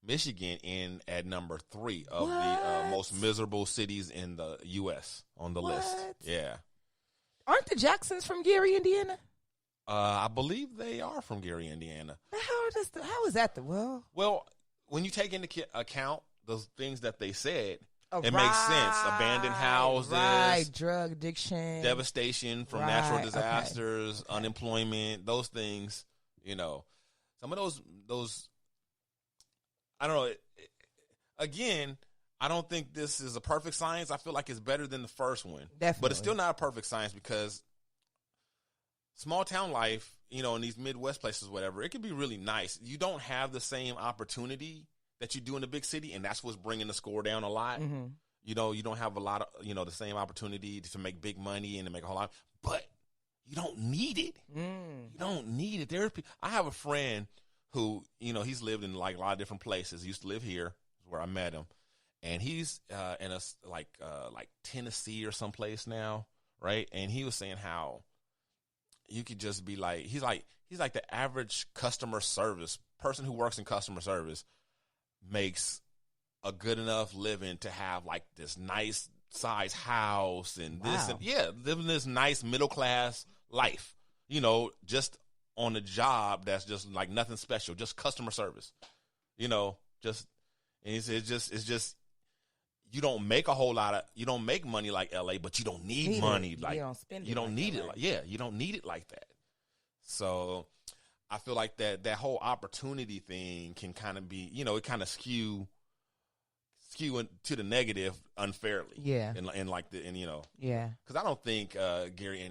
Michigan in at number 3 of the most miserable cities in the U.S. on the list. Yeah. Aren't the Jacksons from Gary, Indiana? I believe they are from Gary, Indiana. How is that Well, when you take into account those things that they said, it right, makes sense. Abandoned houses, right, drug addiction, devastation from natural disasters, unemployment, those things. You know, some of those. I don't know. Again, I don't think this is a perfect science. I feel like it's better than the first one. Definitely. But it's still not a perfect science because small town life, you know, in these Midwest places, whatever, it can be really nice. You don't have the same opportunity that you do in the big city, and that's what's bringing the score down a lot. Mm-hmm. You know, you don't have a lot of, you know, the same opportunity to make big money and to make a whole lot, but you don't need it. You don't need it. I have a friend who, you know, he's lived in like a lot of different places. He used to live here, where I met him, and he's in a like Tennessee or someplace now, right? And he was saying how you could just be like, he's like the average customer service person who works in customer service makes a good enough living to have like this nice size house and this and living this nice middle class life, you know, just on a job that's just like nothing special, just customer service, you know, just, and it's just, you don't make you don't make money like LA, but you don't need money. Like, you don't spend it. You don't need it. You don't need it like that. So I feel like that whole opportunity thing can kind of be, you know, it kind of skew to the negative unfairly. Yeah. And like you know. Yeah. Because I don't think Gary,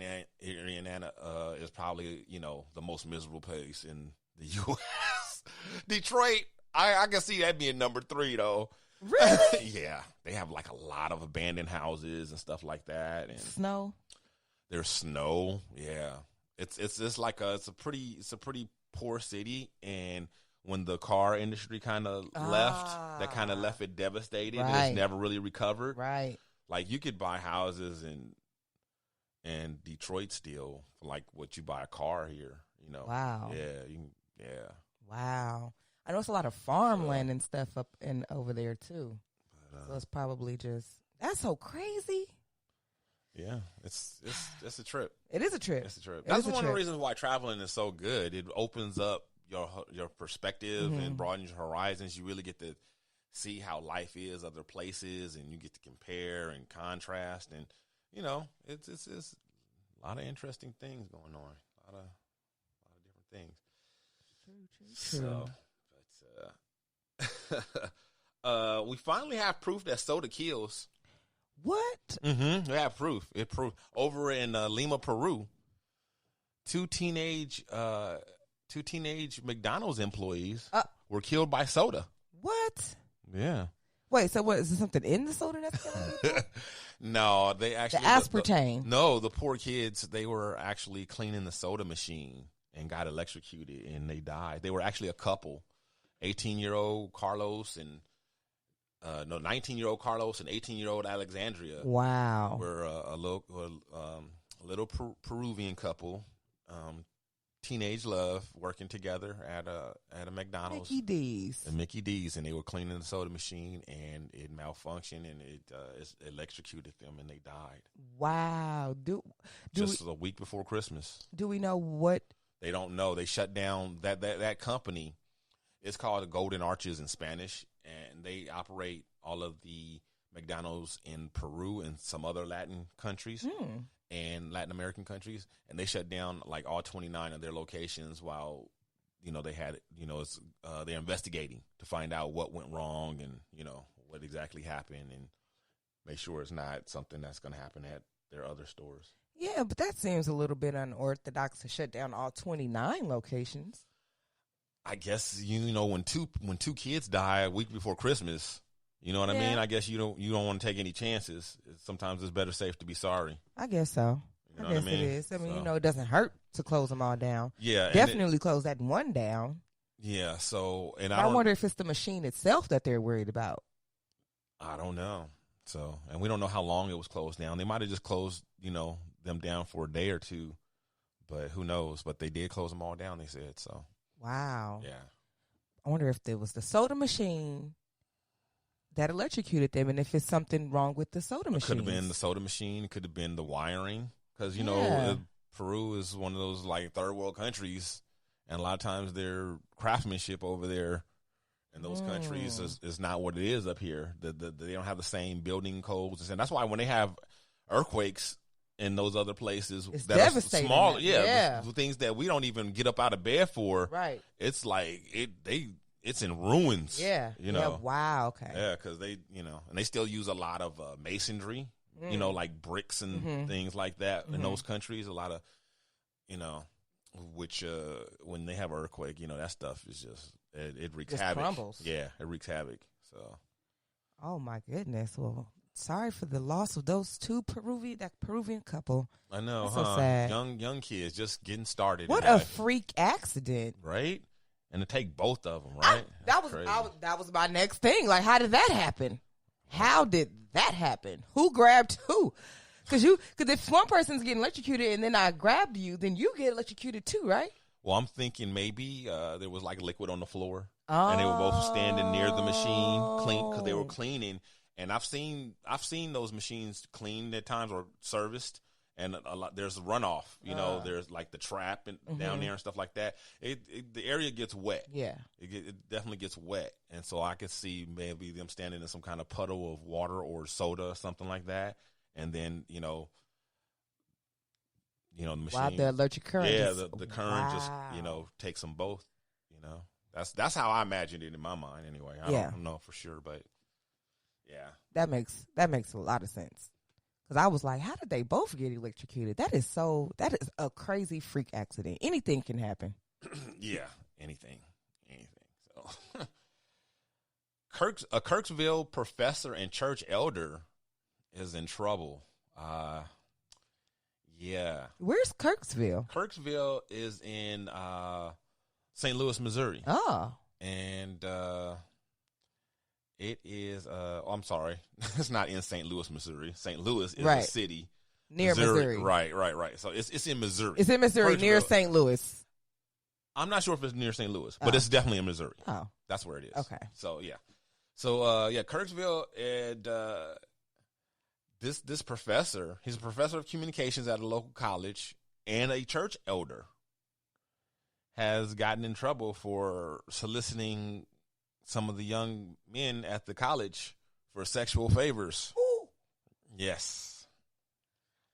Indiana is probably, you know, the most miserable place in the U.S. Detroit, I can see that being number 3 though. Really? Yeah. They have like a lot of abandoned houses and stuff like that. And snow. There's snow. Yeah. It's like it's a pretty poor city, and when the car industry kind of left, that kind of left it devastated. Right. It's never really recovered. Right. Like you could buy houses in Detroit still for like what you buy a car here, you know. Wow. Yeah. Wow. I know it's a lot of farmland and stuff up and over there too. So it's probably that's so crazy. Yeah, it's a trip. It is a trip. It's a trip. That's one of the reasons why traveling is so good. It opens up your perspective and broadens your horizons. You really get to see how life is other places, and you get to compare and contrast, and you know, it's a lot of interesting things going on. A lot of different things. True. So, we finally have proof that soda kills. What? Mm-hmm. We have proof. It proved over in Lima, Peru. Two teenage McDonald's employees were killed by soda. What? Yeah. Wait, so what, is there something in the soda that's killing people? No, they actually... The aspartame. The poor kids, they were actually cleaning the soda machine and got electrocuted, and they died. They were actually a couple, 18-year-old Carlos and... 19-year-old Carlos and 18-year-old Alexandria. Wow. Were a little Peruvian couple, teenage love, working together at a McDonald's. Mickey D's. And they were cleaning the soda machine, and it malfunctioned, and it electrocuted them, and they died. Wow. Just a week before Christmas. Do we know what? They don't know. They shut down that company. It's called the Golden Arches in Spanish, and they operate all of the McDonald's in Peru and some other Latin countries and Latin American countries, and they shut down like all 29 of their locations while, you know, they had, you know, they're investigating to find out what went wrong and, you know, what exactly happened, and make sure it's not something that's going to happen at their other stores. Yeah, but that seems a little bit unorthodox to shut down all 29 locations. I guess, you know, when two kids die a week before Christmas, you know what I mean? I guess you don't want to take any chances. Sometimes it's better safe to be sorry. I guess so. You know I guess what I mean? it is. I mean, you know, it doesn't hurt to close them all down. Yeah. Definitely close that one down. Yeah, so, and I wonder if it's the machine itself that they're worried about. I don't know. So, and we don't know how long it was closed down. They might have just closed, you know, them down for a day or two, but who knows? But they did close them all down, they said, so. Wow. Yeah. I wonder if there was the soda machine that electrocuted them, and if it's something wrong with the soda machine. Could have been the soda machine. Could have been the wiring. Because, you know, Peru is one of those, like, third world countries, and a lot of times their craftsmanship over there in those countries is not what it is up here. They don't have the same building codes. And that's why when they have earthquakes in those other places it's that devastating. are smaller, the things that we don't even get up out of bed for, right? It's like it's in ruins. Yeah, you know. Yeah, wow. Okay. Yeah, because they, you know, and they still use a lot of masonry, you know, like bricks and things like that in those countries. A lot of, you know, which when they have an earthquake, you know, that stuff is just it wreaks havoc. Crumbles. Yeah, it wreaks havoc. So. Oh my goodness. Well, sorry for the loss of those two Peruvian couple. I know, That's huh? so sad. Young kids just getting started. What a freak accident, right? And to take both of them, right? That was my next thing. Like, how did that happen? How did that happen? Who grabbed who? Because if one person's getting electrocuted and then I grabbed you, then you get electrocuted too, right? Well, I'm thinking maybe there was like liquid on the floor, and they were both standing near the machine, because they were cleaning. And I've seen those machines cleaned at times or serviced, and there's a runoff. You know, there's like the trap down there and stuff like that. The area gets wet. Yeah, it definitely gets wet, and so I could see maybe them standing in some kind of puddle of water or soda, something like that, and then you know, the machine. Wow, the electric current. Yeah, the current just, you know, takes them both. You know, that's how I imagined it in my mind. Anyway, I don't know for sure, but yeah, that makes a lot of sense. Because I was like, how did they both get electrocuted? That is a crazy freak accident. Anything can happen. Yeah, anything. So, a Kirksville professor and church elder is in trouble. Yeah. Where's Kirksville? Kirksville is in St. Louis, Missouri. Oh. And it is, I'm sorry. It's not in St. Louis, Missouri. St. Louis is a city. Near Missouri. Right. So it's in Missouri. It's in Missouri, near St. Louis. I'm not sure if it's near St. Louis, but it's definitely in Missouri. Oh. That's where it is. Okay. So, yeah. So, Kirksville, and this professor, he's a professor of communications at a local college and a church elder, has gotten in trouble for soliciting some of the young men at the college for sexual favors. Ooh. Yes.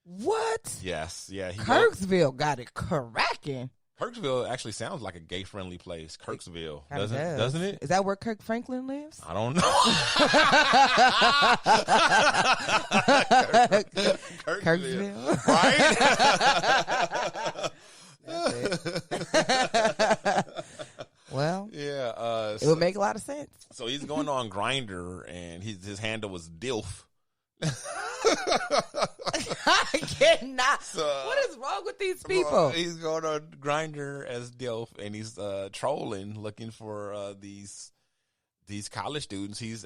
What? Yes. Yeah. Kirksville got it cracking. Kirksville actually sounds like a gay-friendly place. Kirksville, doesn't it? Is that where Kirk Franklin lives? I don't know. Kirksville, right? Well, yeah, it would make a lot of sense. So he's going on Grindr, and his handle was DILF. I cannot. What is wrong with these people? He's going on Grindr as DILF, and he's trolling, looking for these college students. He's,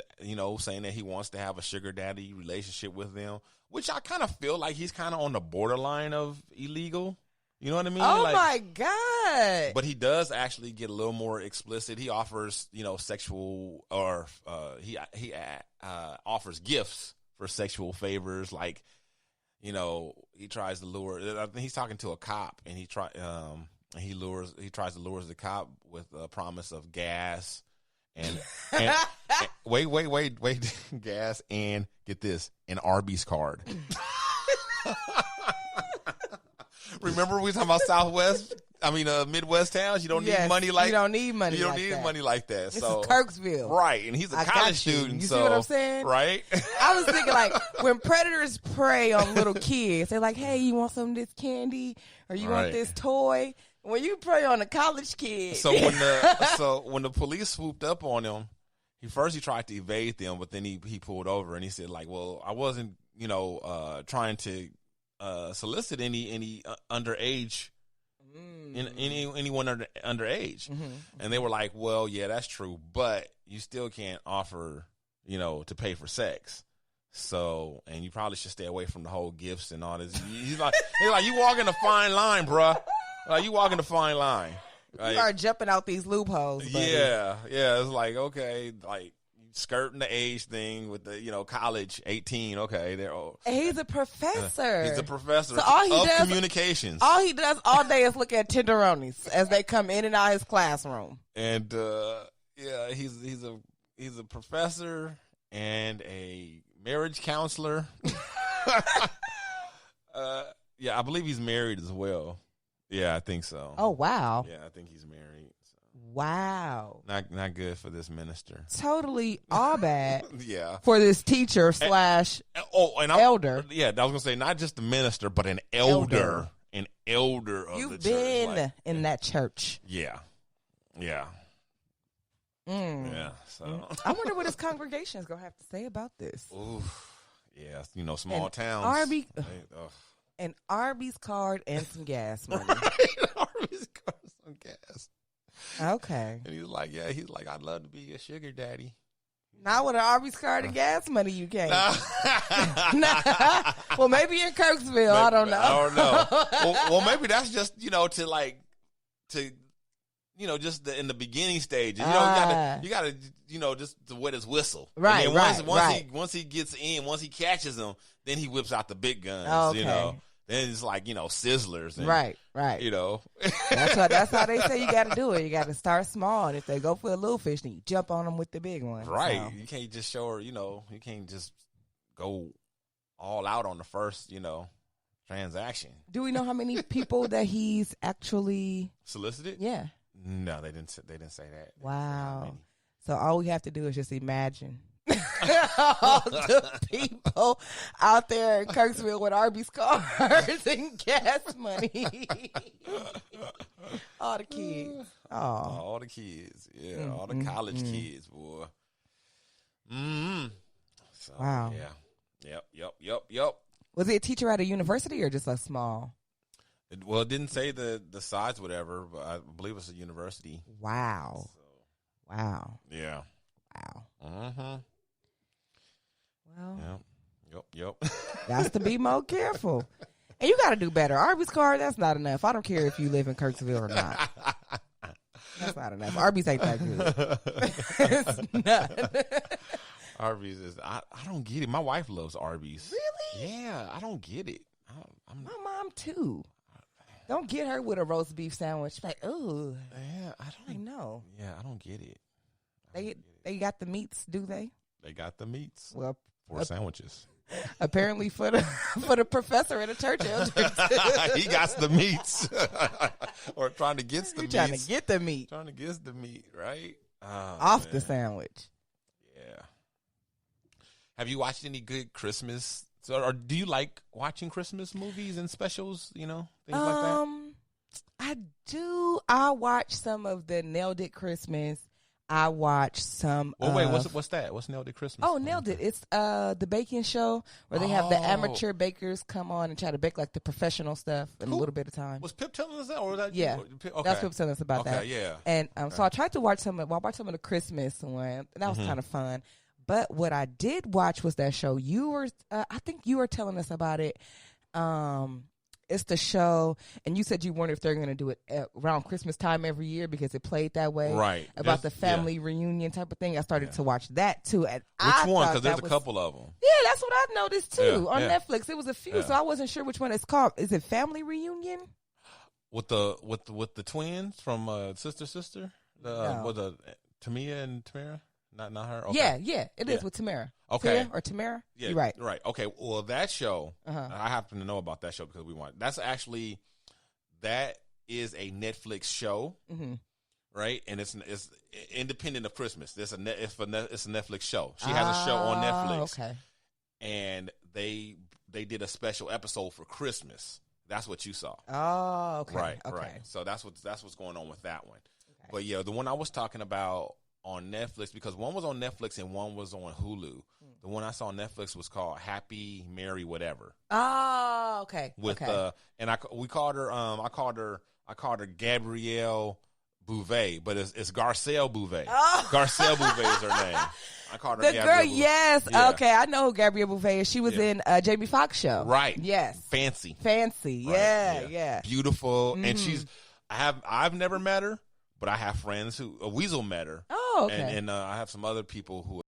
saying that he wants to have a sugar daddy relationship with them, which I kind of feel like he's kind of on the borderline of illegal. You know what I mean? Oh, my God. But he does actually get a little more explicit. He offers, sexual, or he offers gifts for sexual favors. Like, he tries to lure. I think he's talking to a cop, and he tries to lure the cop with a promise of gas and wait, gas, and get this, an Arby's card. Remember we were talking about Midwest towns? You don't need money like you don't need money. You don't need money like that. This so is Kirksville, right? And he's a college student. You see what I'm saying? Right? I was thinking, like, when predators prey on little kids, they're like, "Hey, you want some of this candy, or you want this toy?" When you prey on a college kid, so when the police swooped up on him, he tried to evade them, but then he pulled over and he said, like, "Well, I wasn't trying to solicit any underage." Anyone underage. And they were like, well, yeah, that's true, but you still can't offer, to pay for sex. So, and you probably should stay away from the whole gifts and all this. He's like, you walking a fine line, bruh. Like, you walking a fine line. Like, you are jumping out these loopholes, buddy. yeah. It's like, okay, like skirting the age thing with the, college 18. Okay, they're all. And he's a professor. He's a professor So all he of does, communications. All he does all day is look at tenderonis as they come in and out his classroom. And he's a professor and a marriage counselor. Yeah, I believe he's married as well. Yeah, I think so. Oh, wow. Yeah, I think he's married. So. Wow. Not good for this minister. Totally all bad. Yeah. For this teacher / elder. Yeah, I was going to say not just the minister, but an elder. An elder of You've the church. been Like, in that church. Yeah. Yeah. So I wonder what his congregation is going to have to say about this. Ooh. Yeah, small towns. An Arby's card and some gas money. Arby's card and some gas. Okay. And he's like, I'd love to be a sugar daddy. Not with an Arby's card and gas money, you can't. Well, maybe in Kirksville. Maybe, I don't know. Well, maybe that's just, just in the beginning stages. You gotta, just to wet his whistle. Right, and then right. Once he gets in, once he catches them, then he whips out the big guns. Okay. Then it's like, sizzlers. And, right. That's how they say you got to do it. You got to start small. And if they go for a little fish, then you jump on them with the big one. Right. So. You can't just show her, you can't just go all out on the first, transaction. Do we know how many people that he's actually solicited? Yeah. No, they didn't say that. Wow. So all we have to do is just imagine all the people out there in Kirksville with Arby's cards and gas money. All the kids. Oh. All the kids. Yeah. All the college kids, boy. So, wow. Yeah. Yep. Was he a teacher at a university or just a small? It didn't say the size, whatever, but I believe it's a university. Wow. So, wow. Yeah. Wow. Mm-hmm. Well. Yep. Got to be more careful. And you got to do better. Arby's card, that's not enough. I don't care if you live in Kirksville or not. That's not enough. Arby's ain't that good. It's not. Arby's is, I don't get it. My wife loves Arby's. Really? Yeah, I don't get it. My mom, too. Don't get her with a roast beef sandwich. Like, oh. Yeah, I know. Yeah, I don't get it. They got the meats, do they? They got the meats. Well, for sandwiches. Apparently for the professor at a church elder. He got the meats. Or trying to get the meat. Trying to get the meat. Trying to get the meat, right? Off the sandwich. Yeah. Have you watched any good Christmas? Or do you like watching Christmas movies and specials, things like that? I do. I watch some of the Nailed It Christmas. I watch some. Wait, what's that? What's Nailed It Christmas? Oh, Nailed It. It's the baking show where they have the amateur bakers come on and try to bake like the professional stuff in a little bit of time. Was Pip telling us that, or was that? Yeah, okay. That's Pip telling us about that. Yeah. And so I tried to watch some of the Christmas one, and that was kind of fun. But what I did watch was that show. I think you were telling us about it. It's the show, and you said you wonder if they're going to do it around Christmas time every year because it played that way. Right. About the family reunion type of thing. I started to watch that, too. And which one? Because there's a couple of them. Yeah, that's what I noticed, too, on Netflix. It was a few, so I wasn't sure which one it's called. Is it Family Reunion? With the twins from Sister? Was it Tamia and Tamara? Not her? Okay. Yeah. It is with Tamara. Okay. Tia or Tamara? Yeah. You're right. Right. Okay. Well, that show, I happen to know about that show because that is a Netflix show, right? And it's independent of Christmas. It's a Netflix show. She has a show on Netflix. Okay. And they did a special episode for Christmas. That's what you saw. Oh, okay. Right. Okay. Right. So that's what's going on with that one. Okay. But yeah, the one I was talking about on Netflix, because one was on Netflix and one was on Hulu. The one I saw on Netflix was called Happy Mary Whatever. Oh, okay. With and I called her Gabrielle Bouvet, but it's Garcelle Bouvet. Oh. Garcelle Bouvet is her name. I called her the Gabrielle girl. Bouvet. Yes. Yeah. Okay, I know who Gabrielle Bouvet is. She was in Jamie Foxx show. Right. Yes. Fancy. Right. Yeah. Beautiful, and I've never met her, but I have friends who Weasel met her. Oh, okay. And I have some other people who